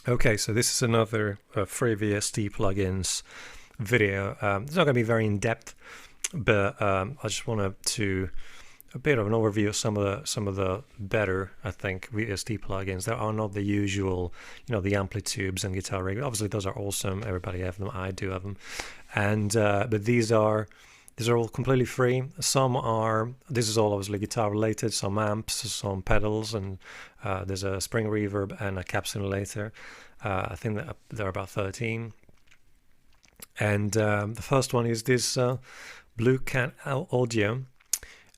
Okay, so this is another free VST plugins video. It's not going to be very in depth, but I just wanted to a bit of an overview of some of the better, I think, VST plugins. There are not the usual, the amplitubes and guitar rig. Obviously, those are awesome. Everybody have them. I do have them, and but these are all completely free. This is all obviously guitar related, some amps, some pedals, and there's a spring reverb and a cap simulator. I think that there are about 13. And the first one is this Blue Cat Audio,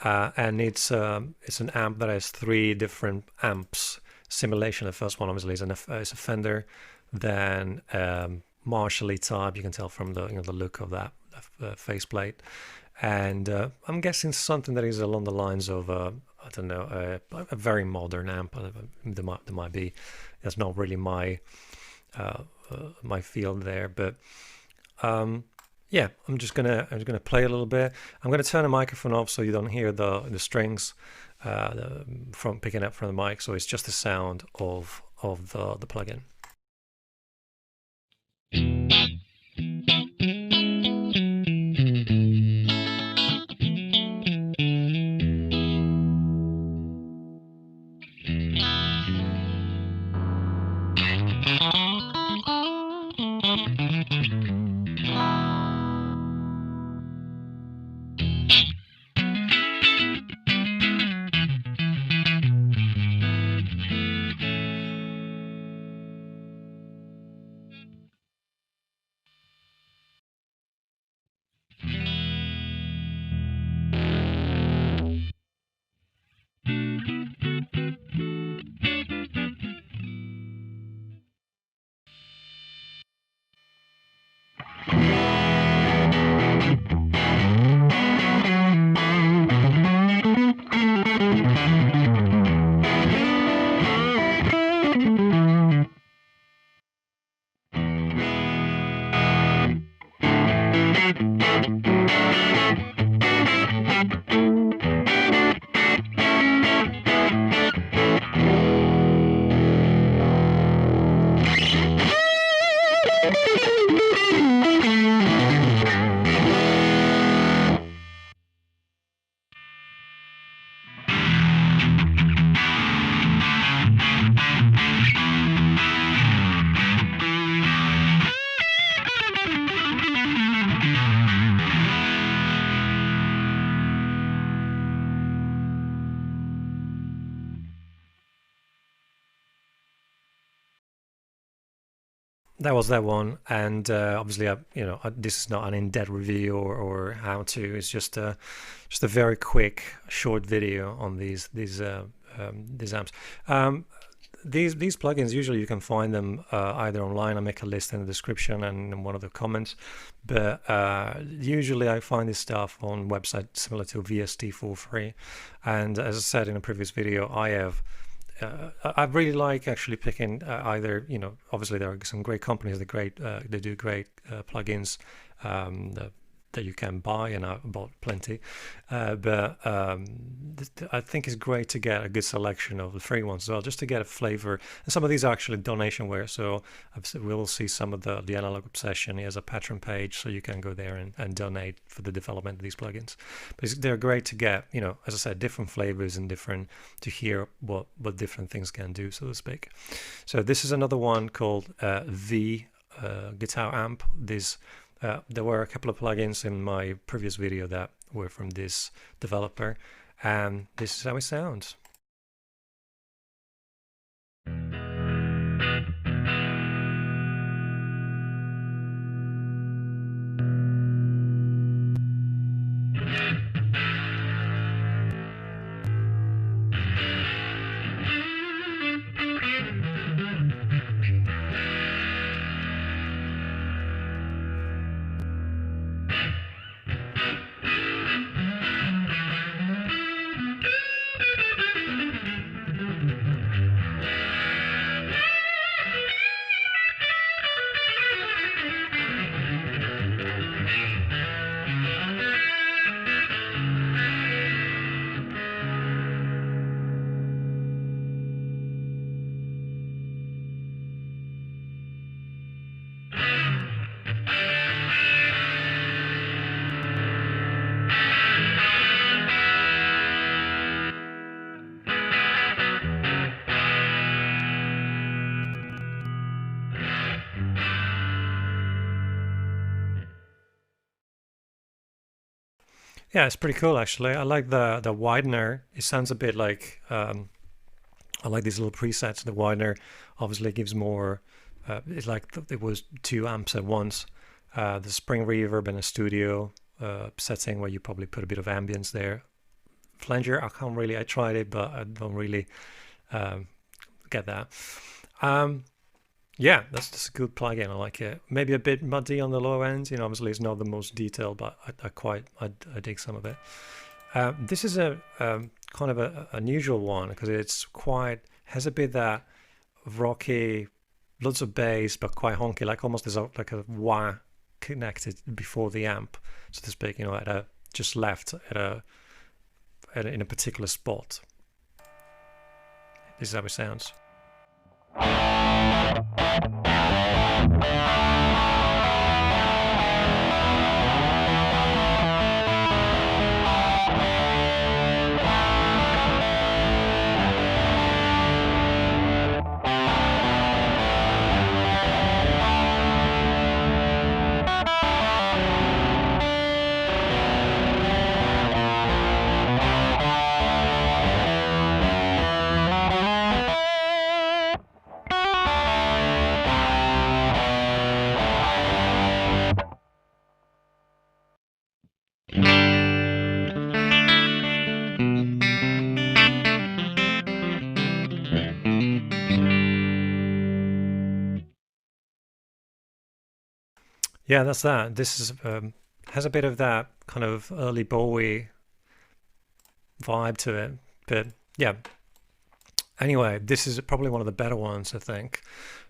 and it's an amp that has 3 different amps simulation. The first one obviously is a Fender, then Marshall type. You can tell from the the look of that faceplate, and I'm guessing something that is along the lines of I don't know, a very modern amp. There might be. That's not really my my field there, but yeah, I'm just gonna play a little bit. I'm gonna turn the microphone off so you don't hear the strings from picking up from the mic. So it's just the sound of the plugin. That was that one, and obviously, this is not an in-depth review or how to. It's just a very quick, short video on these amps. These plugins, usually you can find them either online. I make a list in the description and in one of the comments. But usually I find this stuff on websites similar to VST for free. And as I said in a previous video, I really like actually picking either, obviously there are some great companies that they do great plugins that you can buy, and I bought plenty, but I think it's great to get a good selection of the free ones as well, just to get a flavor. And some of these are actually donationware, so we'll see some of the Analog Obsession. He has a Patreon page, so you can go there and donate for the development of these plugins. But they're great to get, as I said, different flavors and to hear what different things can do, so to speak. So this is another one called V Guitar Amp. There were a couple of plugins in my previous video that were from this developer, and this is how it sounds. Yeah, it's pretty cool actually. I like the widener. It sounds a bit like I like these little presets. The widener obviously gives more. It's like it was 2 amps at once. The spring reverb in a studio setting where you probably put a bit of ambience there. Flanger, I can't really. I tried it, but I don't really get that. Yeah, that's a good plugin. I like it. Maybe a bit muddy on the low end. You know, obviously it's not the most detailed, but I dig some of it. This is a kind of a unusual one because it's quite has a bit that rocky, lots of bass, but quite honky, like almost there's like a wah connected before the amp, so to speak. You know, at a just left in a particular spot. This is how it sounds. Yeah, that's that. This is has a bit of that kind of early Bowie vibe to it, but yeah. Anyway, this is probably one of the better ones, I think.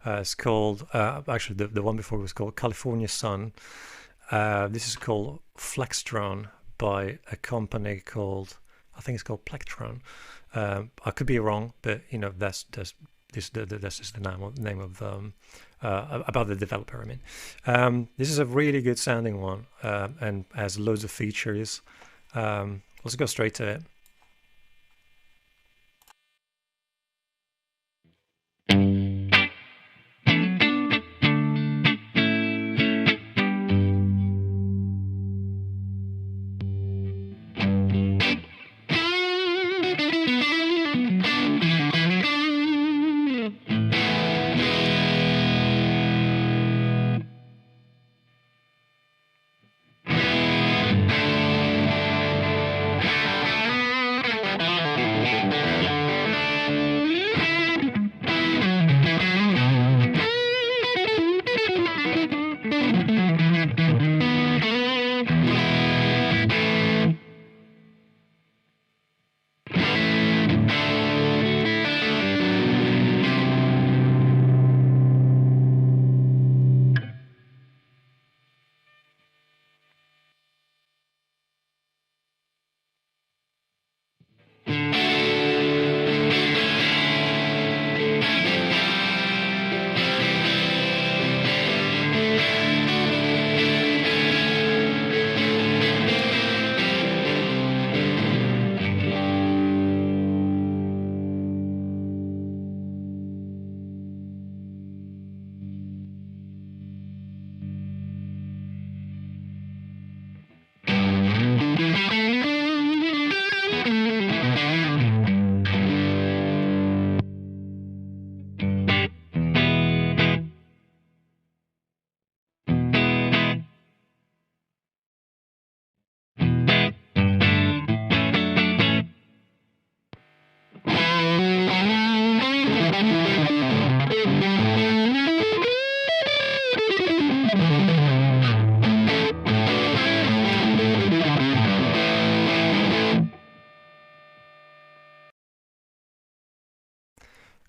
It's called actually the one before was called California Sun. This is called Flextron by a company called, I think it's called Plectron. I could be wrong, but you know that's just the name of about the developer. I mean, this is a really good sounding one and has loads of features. Let's go straight to it.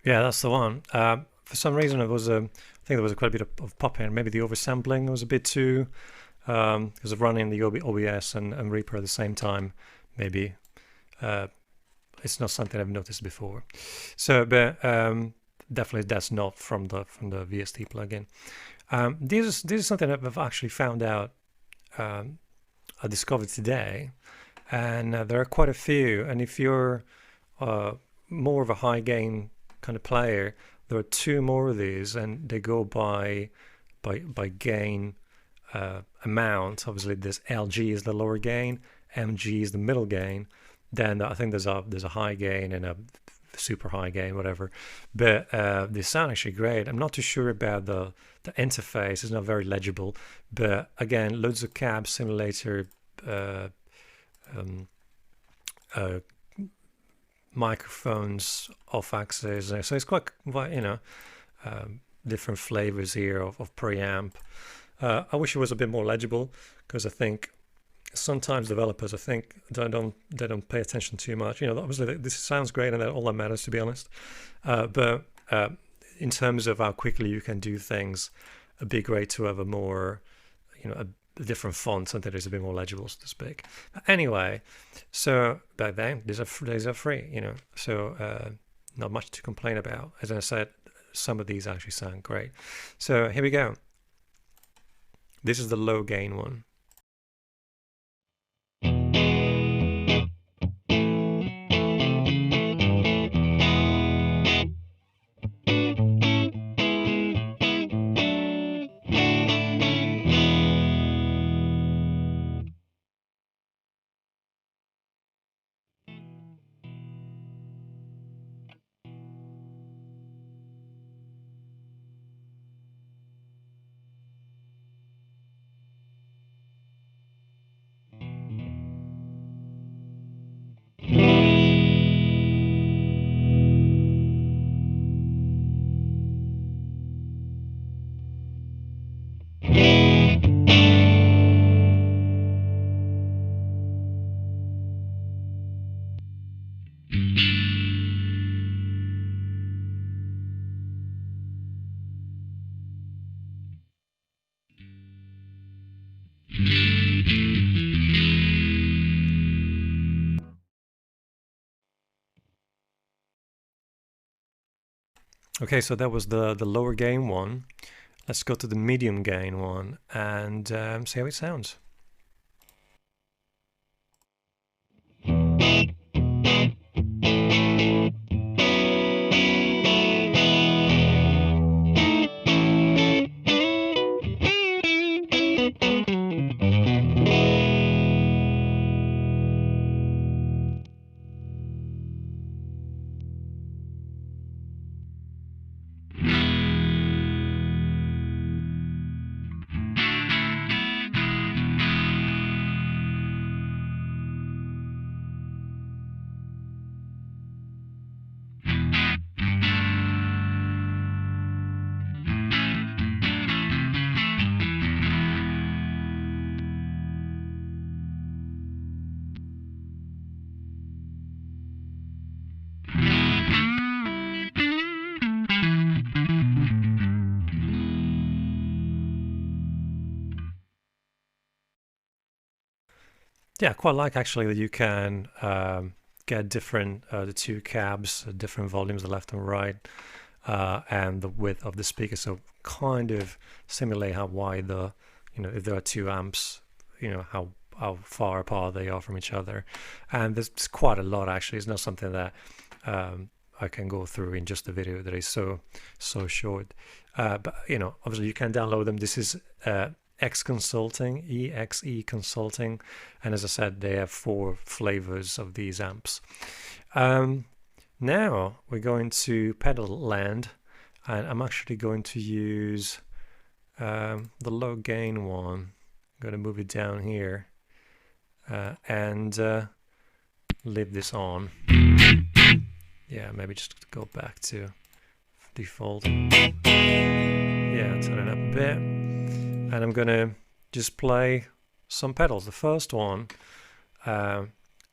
Yeah, that's the one. For some reason, it was I think there was quite a bit of pop-in. Maybe the oversampling was a bit too because of running the OBS and Reaper at the same time. Maybe it's not something I've noticed before. So, but definitely that's not from the VST plugin. This is something that I've actually found out. I discovered today, and there are quite a few. And if you're more of a high gain kind of player, there are 2 more of these, and they go by gain amount. Obviously, this LG is the lower gain, mg is the middle gain, then I think there's a high gain and a super high gain, whatever. But they sound actually great. I'm not too sure about the interface. It's not very legible. But again, loads of cab simulator, microphones off axis. So it's quite, you know, different flavors here of preamp. I wish it was a bit more legible, because I think sometimes developers, I think, they don't pay attention too much. You know, obviously this sounds great, and all that matters, to be honest. But in terms of how quickly you can do things, it'd be great to have a more, you know, a different font, something that is a bit more legible, so to speak. Anyway, so back then these are free, you know, so not much to complain about. As I said, some of these actually sound great. So here we go. This is the low gain one. Okay, so that was the lower gain one. Let's go to the medium gain one and see how it sounds. Yeah, I quite like actually that you can get different the two cabs, different volumes, the left and right, and the width of the speaker. So kind of simulate how wide the, you know, if there are two amps, you know, how far apart they are from each other. And there's quite a lot actually. It's not something that I can go through in just a video that is so short. But you know, obviously you can download them. This is X Consulting, EXE Consulting, and as I said, they have 4 flavors of these amps. Now we're going to pedal land, and I'm actually going to use the low gain one. I'm going to move it down here and leave this on. Yeah, maybe just go back to default. Yeah, turn it up a bit. And I'm going to just play some pedals. The first one,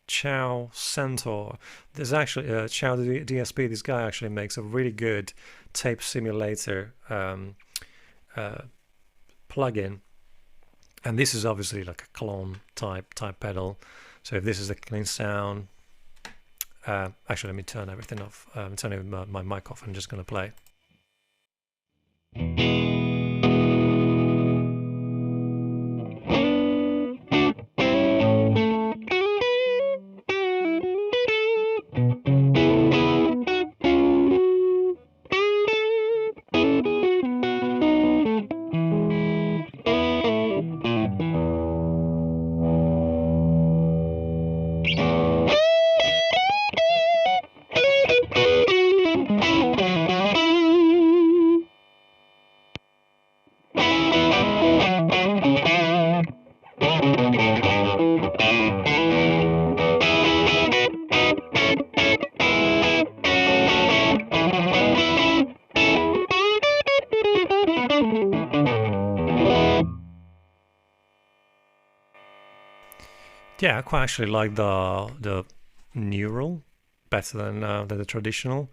Ciao Centaur. There's actually Ciao DSP. This guy actually makes a really good tape simulator plugin. And this is obviously like a clone type pedal. So if this is a clean sound, actually let me turn everything off. I'm turning my mic off. I'm just going to play. Yeah, I quite actually like the neural better than the traditional.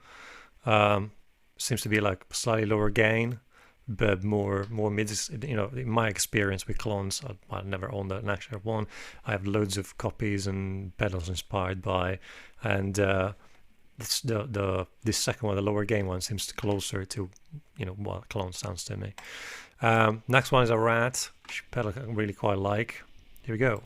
Seems to be like slightly lower gain, but more mids. You know, in my experience with clones, I've never owned an actual one. I have loads of copies and pedals inspired by, and this second one, the lower gain one, seems closer to, you know, what a clone sounds to me. Next one is a rat, which pedal I really quite like. Here we go.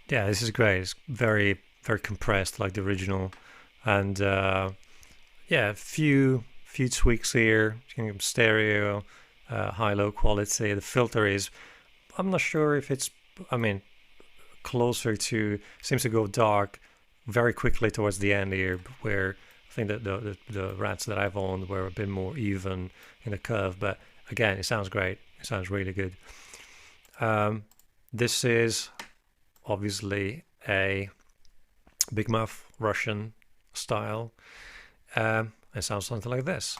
Yeah, this is great. It's very compressed like the original, and yeah, few tweaks here. Stereo, high low quality. The filter is, I'm not sure if it's, I mean, closer to, seems to go dark very quickly towards the end here, where I think that the rats that I've owned were a bit more even in the curve. But again, it sounds great. It sounds really good. This is obviously a Big Muff Russian style. It sounds something like this.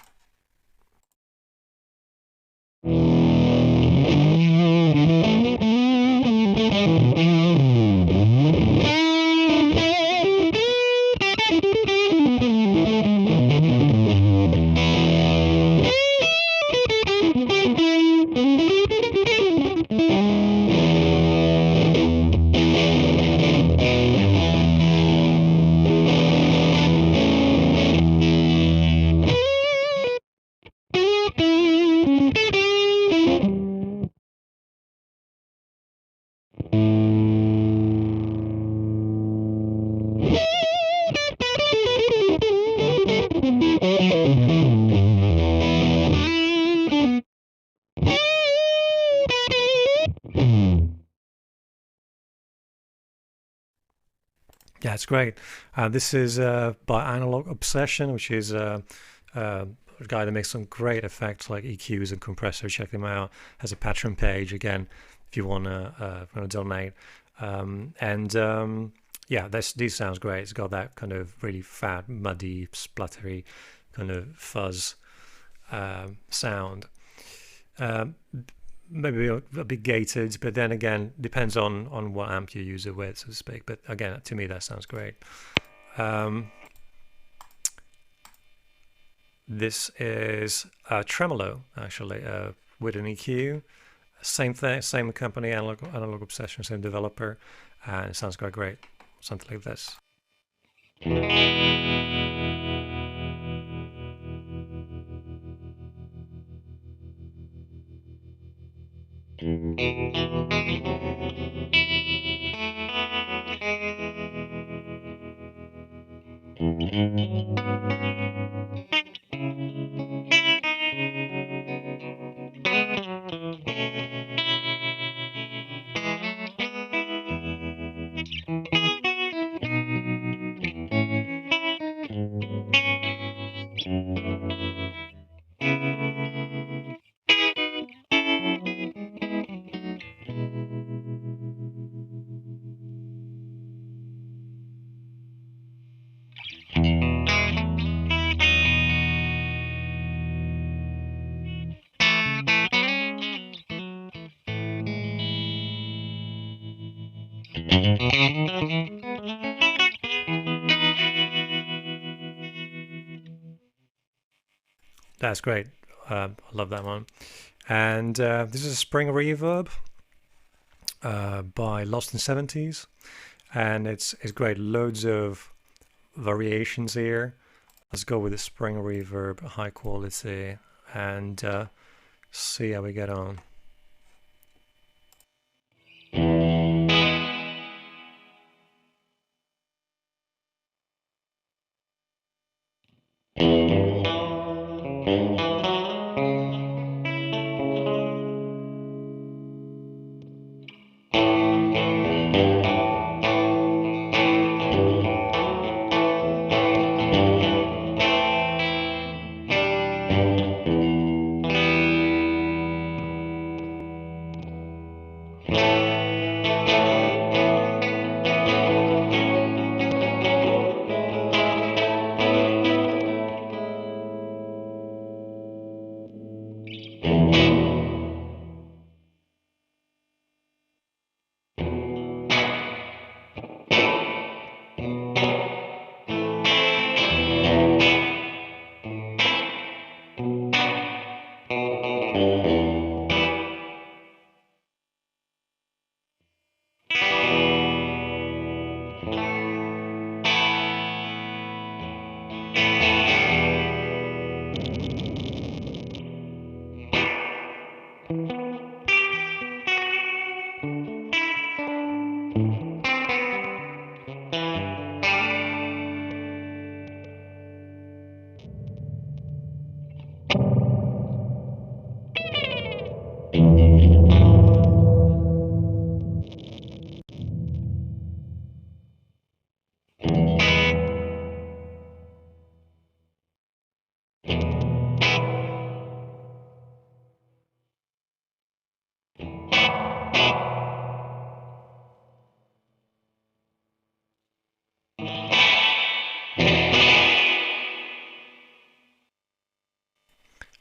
Yeah, it's great. This is by Analog Obsession, which is a guy that makes some great effects like EQs and compressors. Check them out. Has a Patreon page again if you want to donate. Yeah, this sounds great. It's got that kind of really fat, muddy, splattery kind of fuzz sound. Maybe a bit gated, but then again, depends on what amp you use it with, so to speak. But again, to me, that sounds great. This is a Tremolo, actually, with an EQ. Same thing, same company, Analog Obsession, same developer, and it sounds quite great. Something like this. That's great. I love that one. And this is a spring reverb by Lost in 70s, and it's great. Loads of variations here. Let's go with the spring reverb, high quality, and see how we get on.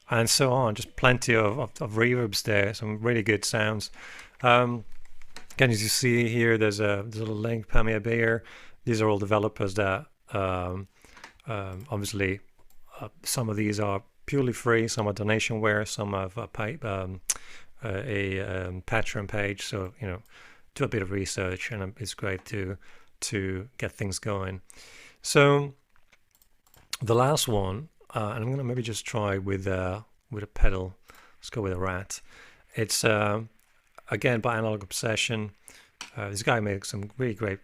And so on. Just plenty of reverbs there, some really good sounds. Again, as you see here, there's a little link, Pamir Bayer. These are all developers that obviously some of these are purely free, some are donationware, some have a Patreon page. So do a bit of research, and it's great to get things going. So the last one, and I'm gonna maybe just try with a pedal. Let's go with a Rat. It's again by Analog Obsession. This guy makes some really great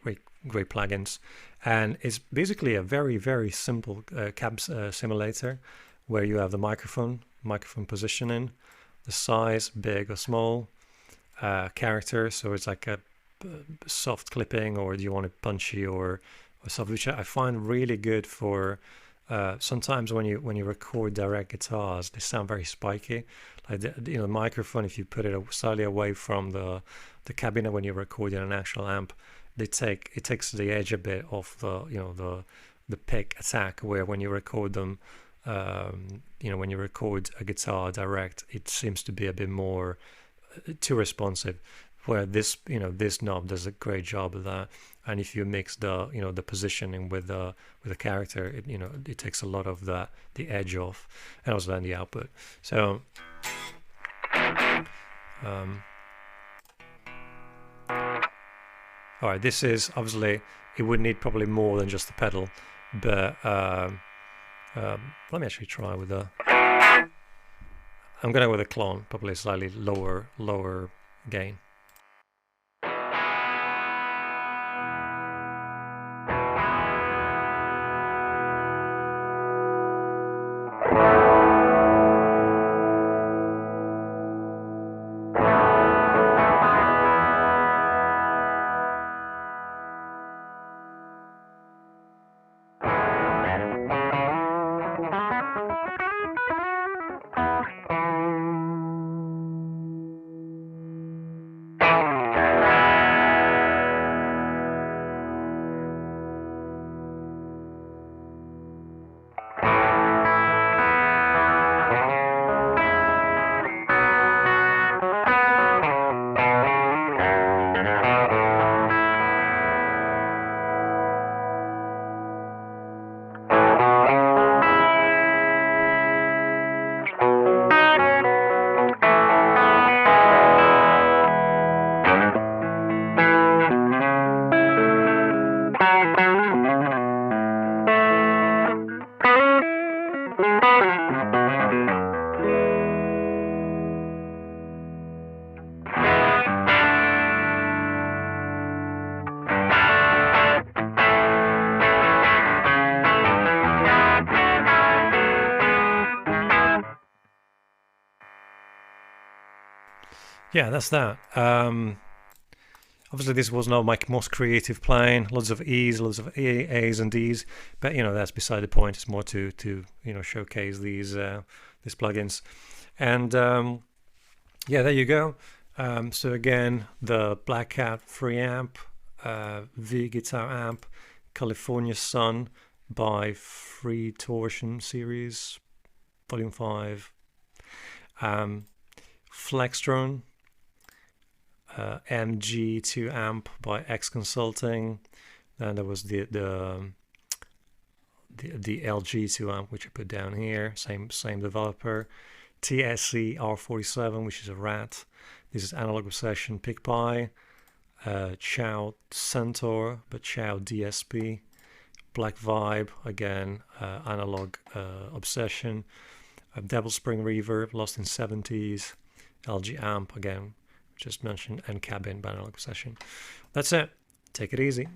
plugins, and it's basically a very simple cab simulator where you have the microphone positioning, the size, big or small, character. So it's like a soft clipping, or do you want it punchy or soft, which I find really good for. Sometimes when you record direct guitars, they sound very spiky. Like the microphone, if you put it slightly away from the cabinet when you're recording an actual amp, it takes the edge a bit off the pick attack. Where when you record them, when you record a guitar direct, it seems to be a bit more too responsive. Where this knob does a great job of that. And if you mix the positioning with the character, it takes a lot of the edge off, and also then the output. So all right, this is obviously, it would need probably more than just the pedal, but let me actually try with a. I'm gonna go with a clone, probably slightly lower gain. yeah, that's that. Obviously, this was not my most creative playing. Lots of E's, lots of A's and D's, but that's beside the point. It's more to showcase these plugins, and yeah, there you go. So again, the Black Cat free amp, V guitar amp, California Sun by Free Torsion Series, Volume 5, Flextron, MG2 amp by X Consulting. Then there was the LG2 amp, which I put down here, same developer. TSC R47, which is a rat. This is Analog Obsession PicPy. Ciao Centaur, but Ciao DSP. Black Vibe, again, Analog Obsession. Devil Spring Reverb, Lost in 70s. LG amp, again, just mentioned, and Cabin by Analog Obsession. That's it. Take it easy.